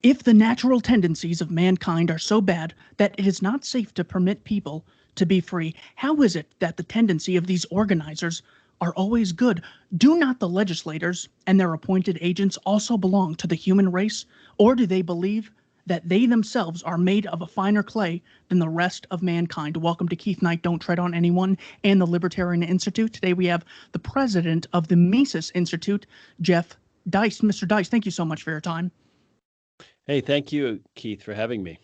If the natural tendencies of mankind are so bad that it is not safe to permit people to be free, how is it that the tendency of these organizers are always good? Do not the legislators and their appointed agents also belong to the human race? Or do they believe that they themselves are made of a finer clay than the rest of mankind? Welcome to Keith Knight, Don't Tread on Anyone, and the Libertarian Institute. Today we have the president of the Mises Institute, Jeff Deist. Mr. Deist, thank you so much for your time. Hey, thank you, Keith, for having me.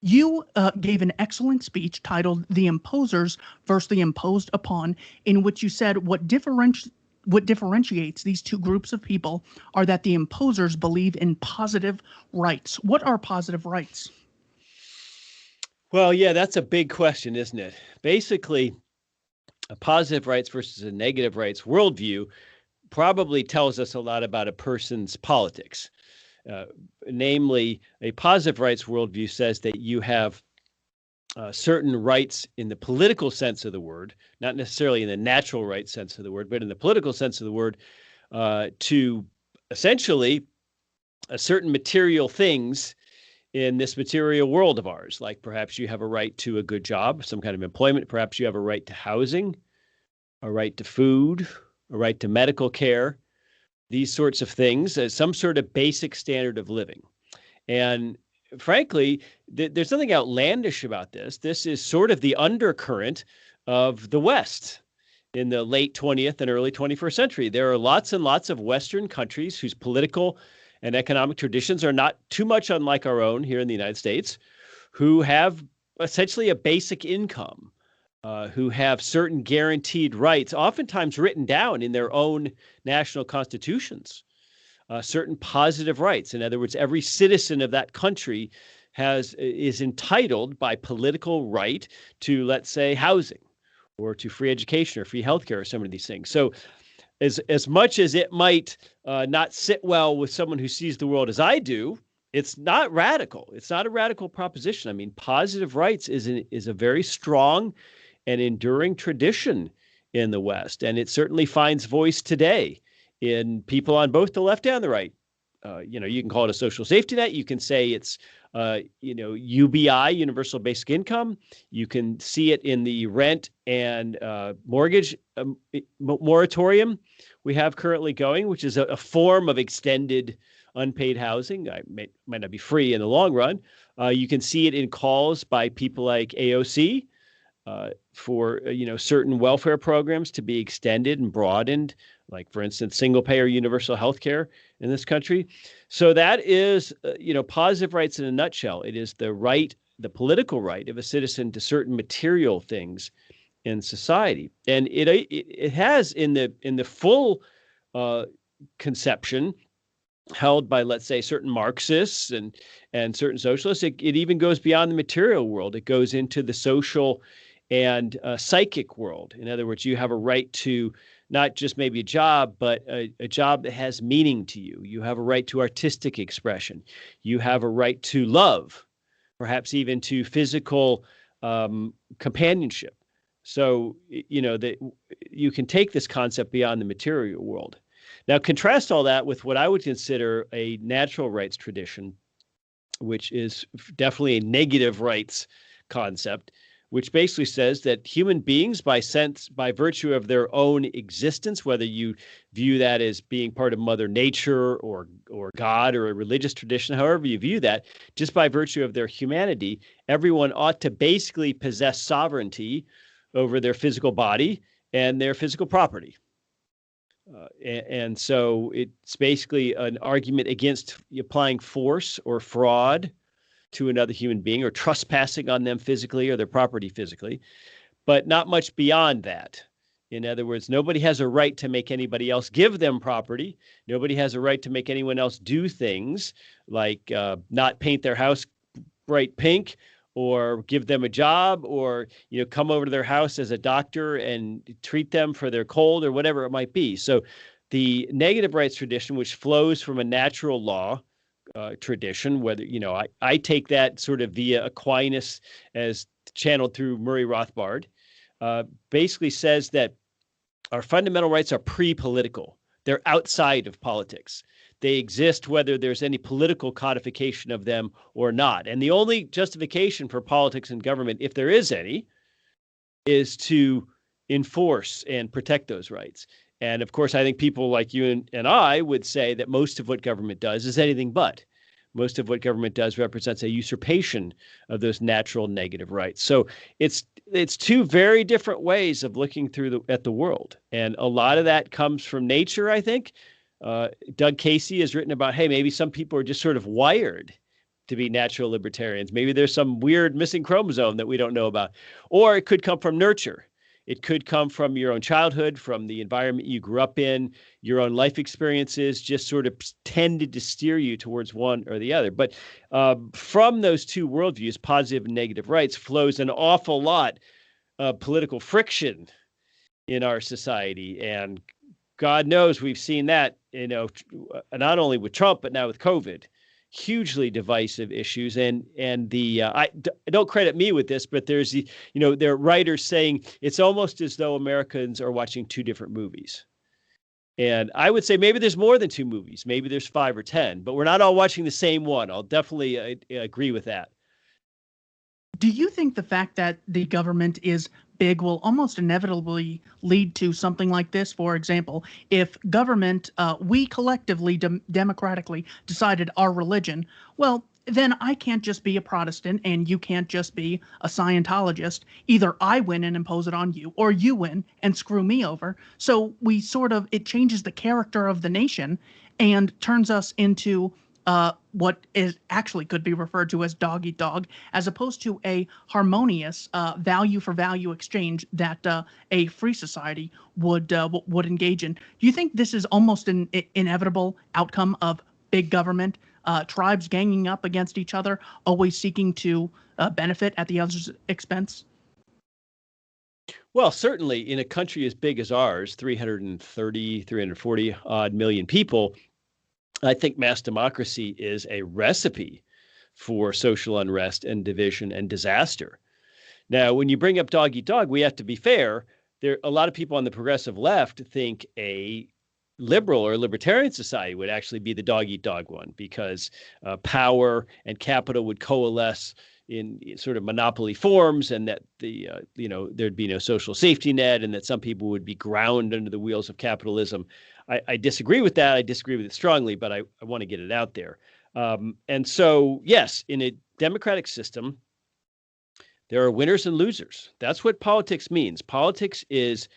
You gave an excellent speech titled The Imposers versus the Imposed Upon, in which you said what differentiates these two groups of people are that the imposers believe in positive rights. What are positive rights? Well, yeah, that's a big question, isn't it? Basically, a positive rights versus a negative rights worldview probably tells us a lot about a person's politics. Namely, a positive rights worldview says that you have certain rights in the political sense of the word, not necessarily in the natural rights sense of the word, but in the political sense of the word, to essentially certain material things in this material world of ours. Like perhaps you have a right to a good job, some kind of employment. Perhaps you have a right to housing, a right to food, a right to medical care. These sorts of things as some sort of basic standard of living. And frankly, there's something outlandish about this. This is sort of the undercurrent of the West in the late 20th and early 21st century. There are lots and lots of Western countries whose political and economic traditions are not too much unlike our own here in the United States, who have essentially a basic income, who have certain guaranteed rights, oftentimes written down in their own national constitutions, certain positive rights. In other words, every citizen of that country is entitled by political right to, let's say, housing or to free education or free healthcare or some of these things. So as much as it might not sit well with someone who sees the world as I do, it's not radical. It's not a radical proposition. I mean, positive rights is a very strong and enduring tradition in the West. And it certainly finds voice today in people on both the left and the right. You can call it a social safety net. You can say it's, UBI, universal basic income. You can see it in the rent and mortgage moratorium we have currently going, which is a form of extended unpaid housing. Might not be free in the long run. You can see it in calls by people like AOC, for certain welfare programs to be extended and broadened, like for instance single-payer universal health care in this country. So that is positive rights in a nutshell. It is the political right of a citizen to certain material things in society, and it has in the full conception held by, let's say, certain Marxists and certain socialists. It even goes beyond the material world. It goes into the social and psychic world. In other words, you have a right to not just maybe a job, but a job that has meaning to you. You have a right to artistic expression. You have a right to love, perhaps even to physical companionship. So, that you can take this concept beyond the material world. Now, contrast all that with what I would consider a natural rights tradition, which is definitely a negative rights concept, which basically says that human beings, by virtue of their own existence, whether you view that as being part of Mother Nature or God or a religious tradition, however you view that, just by virtue of their humanity, everyone ought to basically possess sovereignty over their physical body and their physical property. And so it's basically an argument against applying force or fraud to another human being or trespassing on them physically or their property physically, but not much beyond that. In other words, nobody has a right to make anybody else give them property. Nobody has a right to make anyone else do things like not paint their house bright pink or give them a job or, come over to their house as a doctor and treat them for their cold or whatever it might be. So the negative rights tradition, which flows from a natural law tradition, whether, I take that sort of via Aquinas as channeled through Murray Rothbard, basically says that our fundamental rights are pre-political. They're outside of politics. They exist whether there's any political codification of them or not. And the only justification for politics and government, if there is any, is to enforce and protect those rights. And of course, I think people like you and I would say that most of what government does is anything but. Most of what government does represents a usurpation of those natural negative rights. So it's two very different ways of looking at the world. And a lot of that comes from nature, I think. Doug Casey has written about, hey, maybe some people are just sort of wired to be natural libertarians. Maybe there's some weird missing chromosome that we don't know about. Or it could come from nurture. It could come from your own childhood, from the environment you grew up in, your own life experiences just sort of tended to steer you towards one or the other. But from those two worldviews, positive and negative rights, flows an awful lot of political friction in our society. And God knows we've seen that, not only with Trump, but now with COVID. Hugely divisive issues, and I don't credit me with this, but there's there are writers saying it's almost as though Americans are watching two different movies. And I would say maybe there's more than two movies, maybe there's 5 or 10, but we're not all watching the same one. I'll definitely agree with that. Do you think the fact that the government is big will almost inevitably lead to something like this? For example, if government, we collectively, democratically decided our religion, well, then I can't just be a Protestant and you can't just be a Scientologist. Either I win and impose it on you, or you win and screw me over. So it changes the character of the nation and turns us into what is actually could be referred to as dog eat dog, as opposed to a harmonious value for value exchange that a free society would engage in. Do you think this is almost an inevitable outcome of big government, tribes ganging up against each other, always seeking to benefit at the other's expense? Well, certainly in a country as big as ours, 340 odd million people, I think mass democracy is a recipe for social unrest and division and disaster. Now, when you bring up dog eat dog, we have to be fair. A lot of people on the progressive left think a liberal or libertarian society would actually be the dog eat dog one, because power and capital would coalesce in sort of monopoly forms, and that there'd be no social safety net, and that some people would be ground under the wheels of capitalism. I disagree with that. I disagree with it strongly, but I want to get it out there. And so, yes, in a democratic system, there are winners and losers. That's what politics means. Politics is,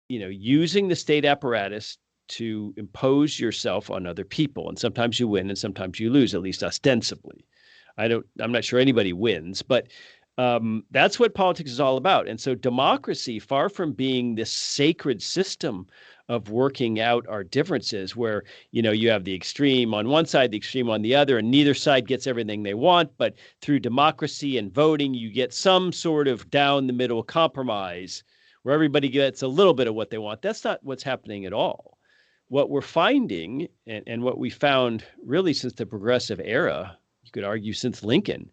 using the state apparatus to impose yourself on other people. And sometimes you win and sometimes you lose, at least ostensibly. I'm not sure anybody wins, but that's what politics is all about. And so democracy, far from being this sacred system of working out our differences where, you have the extreme on one side, the extreme on the other, and neither side gets everything they want. But through democracy and voting, you get some sort of down the middle compromise where everybody gets a little bit of what they want. That's not what's happening at all. What we're finding, and what we found really since the progressive era, you could argue since Lincoln,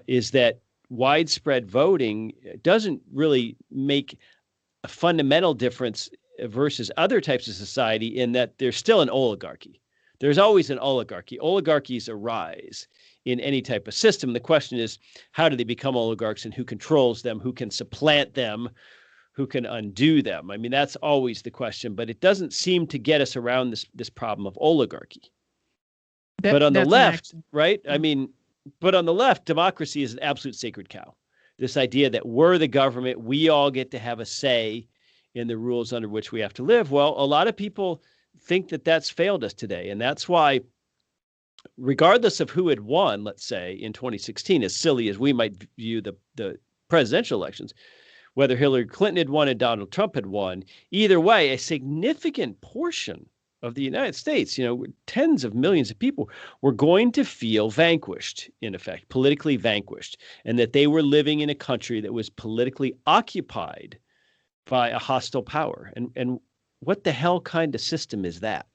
is that widespread voting doesn't really make a fundamental difference versus other types of society, in that there's still an oligarchy. There's always an oligarchy. Oligarchies arise in any type of system. The question is, how do they become oligarchs, and who controls them, who can supplant them, who can undo them? I mean, that's always the question, but it doesn't seem to get us around this problem of oligarchy. But on the left, right? I mean, but on the left, democracy is an absolute sacred cow. This idea that we're the government, we all get to have a say in the rules under which we have to live. Well, a lot of people think that that's failed us today. And that's why, regardless of who had won, let's say in 2016, as silly as we might view the presidential elections, whether Hillary Clinton had won and Donald Trump had won, either way, a significant portion of the United States, tens of millions of people, were going to feel vanquished, in effect, politically vanquished, and that they were living in a country that was politically occupied by a hostile power. And what the hell kind of system is that?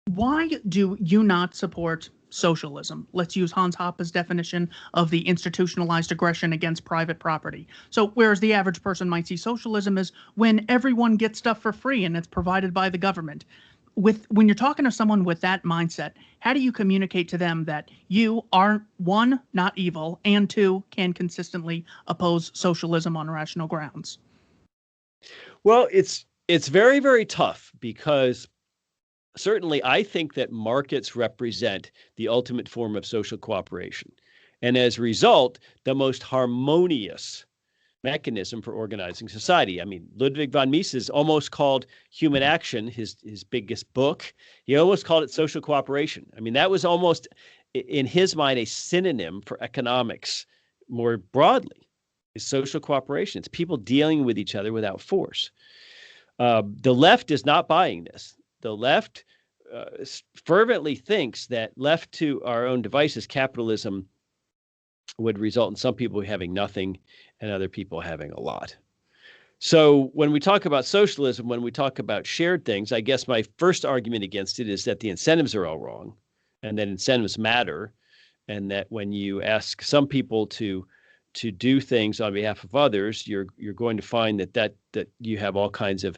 Why do you not support socialism? Let's use Hans Hoppe's definition of the institutionalized aggression against private property. So whereas the average person might see socialism as when everyone gets stuff for free and it's provided by the government, when you're talking to someone with that mindset, how do you communicate to them that you are, one, not evil, and two, can consistently oppose socialism on rational grounds? Well, it's very, very tough because certainly I think that markets represent the ultimate form of social cooperation. And as a result, the most harmonious mechanism for organizing society. I mean, Ludwig von Mises almost called human action, his biggest book, he almost called it social cooperation. I mean, that was almost, in his mind, a synonym for economics more broadly, is social cooperation. It's people dealing with each other without force. The left is not buying this. The left fervently thinks that left to our own devices, capitalism would result in some people having nothing and other people having a lot. So when we talk about socialism, when we talk about shared things, I guess my first argument against it is that the incentives are all wrong and that incentives matter, and that when you ask some people to do things on behalf of others, you're going to find that you have all kinds of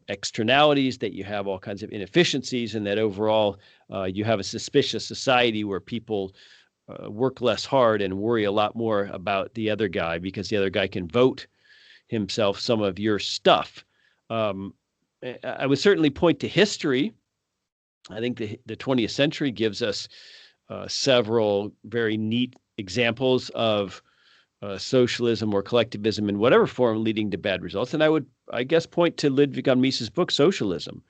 externalities, that you have all kinds of inefficiencies, and that overall you have a suspicious society where people work less hard and worry a lot more about the other guy because the other guy can vote himself some of your stuff. I would certainly point to history. I think the 20th century gives us several very neat examples of socialism or collectivism in whatever form leading to bad results. And I would, I guess, point to Ludwig von Mises' book, Socialism,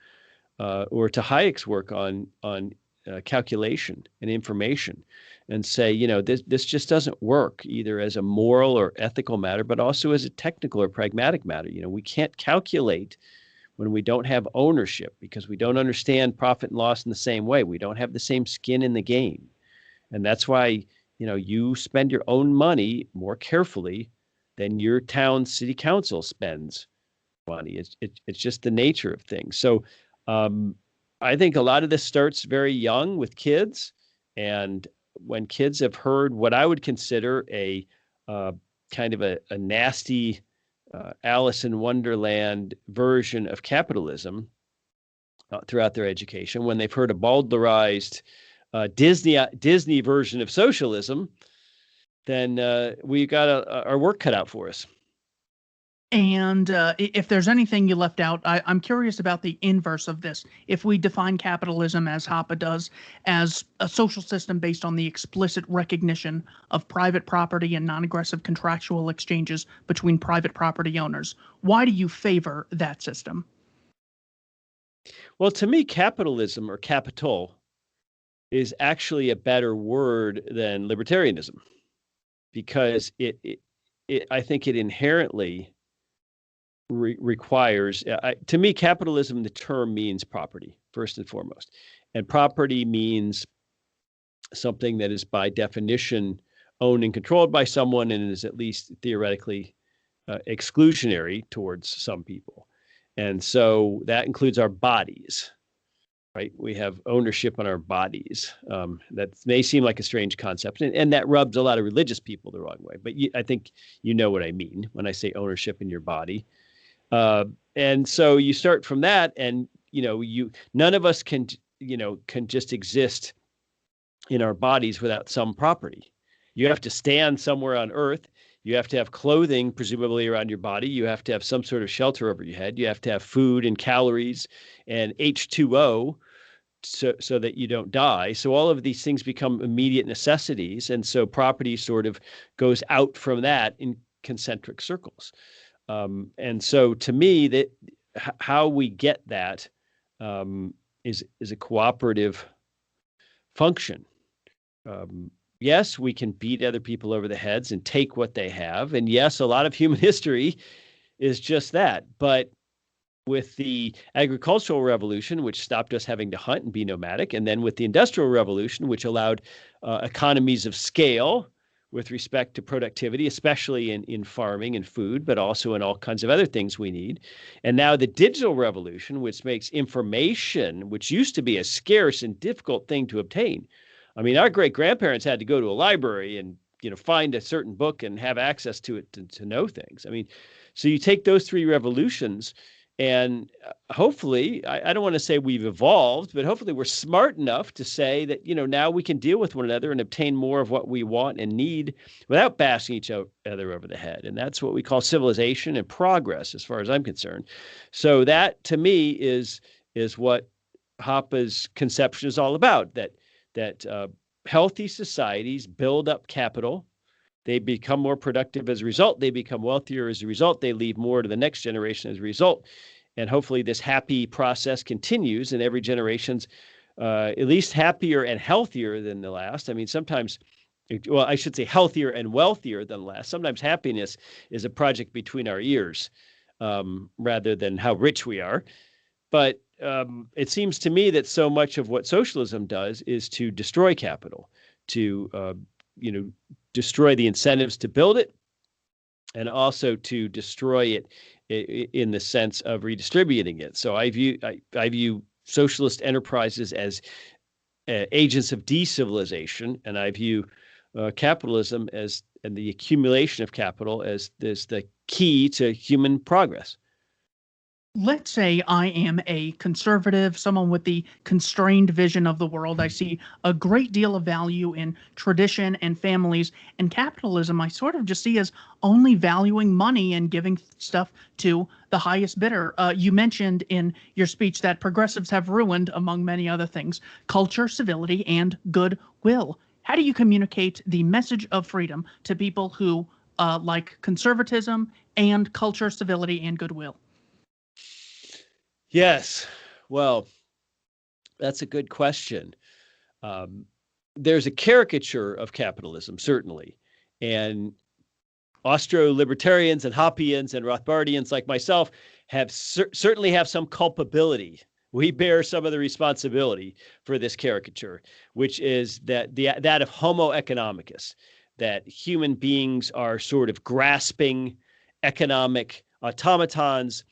or to Hayek's work on calculation and information, and say, this just doesn't work either as a moral or ethical matter, but also as a technical or pragmatic matter. We can't calculate when we don't have ownership because we don't understand profit and loss in the same way. We don't have the same skin in the game. And that's why, you spend your own money more carefully than your town city council spends money. It's just the nature of things. So I think a lot of this starts very young with kids. And when kids have heard what I would consider a kind of a nasty Alice in Wonderland version of capitalism throughout their education, when they've heard a bawdlerized Disney version of socialism, then we got our work cut out for us. And if there's anything you left out, I'm curious about the inverse of this. If we define capitalism, as Hoppe does, as a social system based on the explicit recognition of private property and non-aggressive contractual exchanges between private property owners, why do you favor that system? Well, to me, capitalism or capital is actually a better word than libertarianism, because I think it inherently requires, to me, capitalism, the term means property, first and foremost. And property means something that is by definition owned and controlled by someone and is at least theoretically exclusionary towards some people. And so that includes our bodies, right? We have ownership on our bodies. That may seem like a strange concept, and that rubs a lot of religious people the wrong way. But I think you know what I mean when I say ownership in your body. And so you start from that, and none of us can just exist in our bodies without some property. You have to stand somewhere on Earth. You have to have clothing, presumably around your body. You have to have some sort of shelter over your head. You have to have food and calories and H2O so that you don't die. So all of these things become immediate necessities. And so property sort of goes out from that in concentric circles. And so to me, that how we get that is a cooperative function. Yes, we can beat other people over the heads and take what they have. And yes, a lot of human history is just that. But with the agricultural revolution, which stopped us having to hunt and be nomadic, and then with the industrial revolution, which allowed economies of scale with respect to productivity, especially in farming and food, but also in all kinds of other things we need. And now the digital revolution, which makes information, which used to be a scarce and difficult thing to obtain. I mean, our great-grandparents had to go to a library and find a certain book and have access to it to know things. I mean, so you take those three revolutions And hopefully, I don't want to say we've evolved, but hopefully we're smart enough to say that, now we can deal with one another and obtain more of what we want and need without bashing each other over the head. And that's what we call civilization and progress, as far as I'm concerned. So that, to me, is what Hoppe's conception is all about, that healthy societies build up capital. They become more productive as a result. They become wealthier as a result. They leave more to the next generation as a result. And hopefully this happy process continues, and every generation's at least happier and healthier than the last. I mean, sometimes, well, I should say healthier and wealthier than the last. Sometimes happiness is a project between our ears rather than how rich we are. But it seems to me that so much of what socialism does is to destroy capital, to destroy the incentives to build it, and also to destroy it in the sense of redistributing it. So I view socialist enterprises as agents of decivilization, and I view capitalism and the accumulation of capital as the key to human progress. Let's say I am a conservative, someone with the constrained vision of the world. I see a great deal of value in tradition and families, and capitalism I sort of just see as only valuing money and giving stuff to the highest bidder. You mentioned in your speech that progressives have ruined, among many other things, culture, civility, and goodwill. How do you communicate the message of freedom to people who like conservatism and culture, civility, and goodwill? Yes. Well, that's a good question. There's a caricature of capitalism, certainly. And Austro-libertarians and Hoppians and Rothbardians like myself have certainly have some culpability. We bear some of the responsibility for this caricature, which is that of Homo economicus, that human beings are sort of grasping economic automatons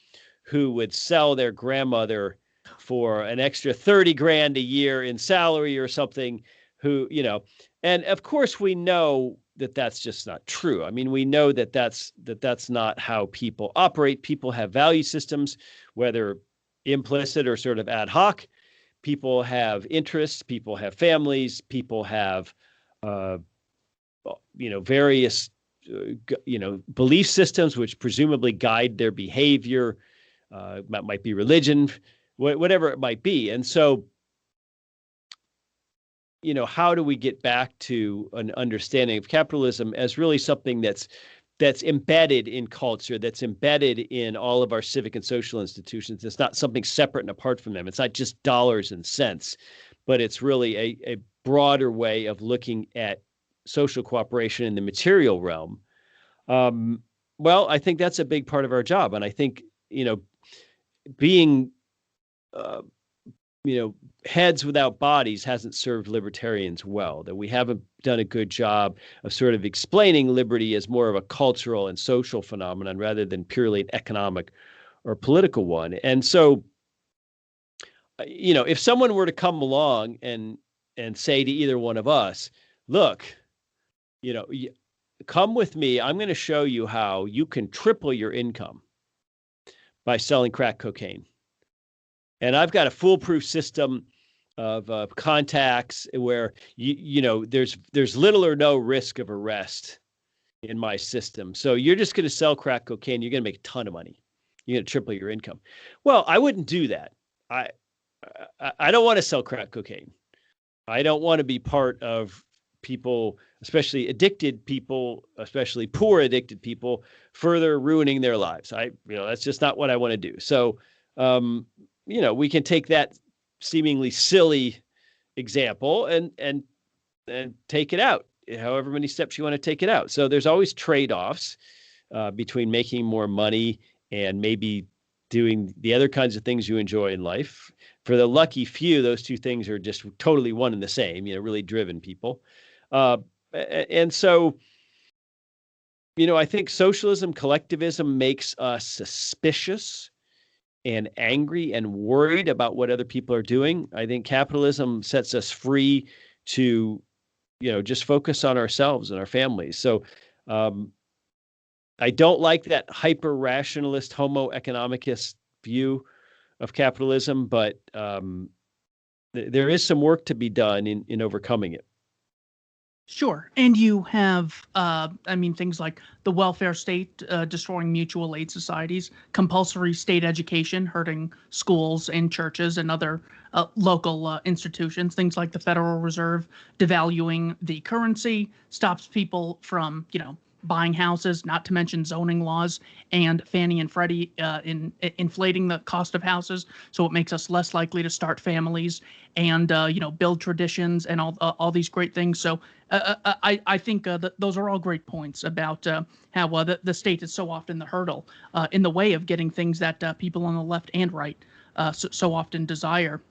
who would sell their grandmother for an extra 30 grand a year in salary or something, and of course we know that that's just not true. I mean, we know that that's not how people operate. People have value systems, whether implicit or sort of ad hoc. People have interests, people have families, people have, various, belief systems, which presumably guide their behavior. That might be religion, whatever it might be. And so, how do we get back to an understanding of capitalism as really something that's embedded in culture, that's embedded in all of our civic and social institutions? It's not something separate and apart from them. It's not just dollars and cents, but it's really a broader way of looking at social cooperation in the material realm. Well, I think that's a big part of our job. And I think, being, heads without bodies hasn't served libertarians well, that we haven't done a good job of sort of explaining liberty as more of a cultural and social phenomenon rather than purely an economic or political one. And so, if someone were to come along and say to either one of us, look, come with me, I'm going to show you how you can triple your income by selling crack cocaine. And I've got a foolproof system of contacts where there's little or no risk of arrest in my system. So you're just going to sell crack cocaine. You're going to make a ton of money. You're going to triple your income. Well, I wouldn't do that. I don't want to sell crack cocaine. I don't want to be part of people, especially addicted people, especially poor addicted people, further ruining their lives. That's just not what I want to do. So, we can take that seemingly silly example and take it out, however many steps you want to take it out. So there's always trade-offs between making more money and maybe doing the other kinds of things you enjoy in life. For the lucky few, those two things are just totally one and the same, really driven people. And so, I think socialism, collectivism makes us suspicious and angry and worried about what other people are doing. I think capitalism sets us free to, just focus on ourselves and our families. So I don't like that hyper-rationalist Homo economicus view of capitalism, but there is some work to be done in overcoming it. Sure. And you have, things like the welfare state destroying mutual aid societies, compulsory state education hurting schools and churches and other local institutions, things like the Federal Reserve devaluing the currency, stops people from, buying houses, not to mention zoning laws, and Fannie and Freddie inflating the cost of houses, so it makes us less likely to start families and build traditions and all these great things. So I think those are all great points about how the state is so often the hurdle in the way of getting things that people on the left and right so often desire.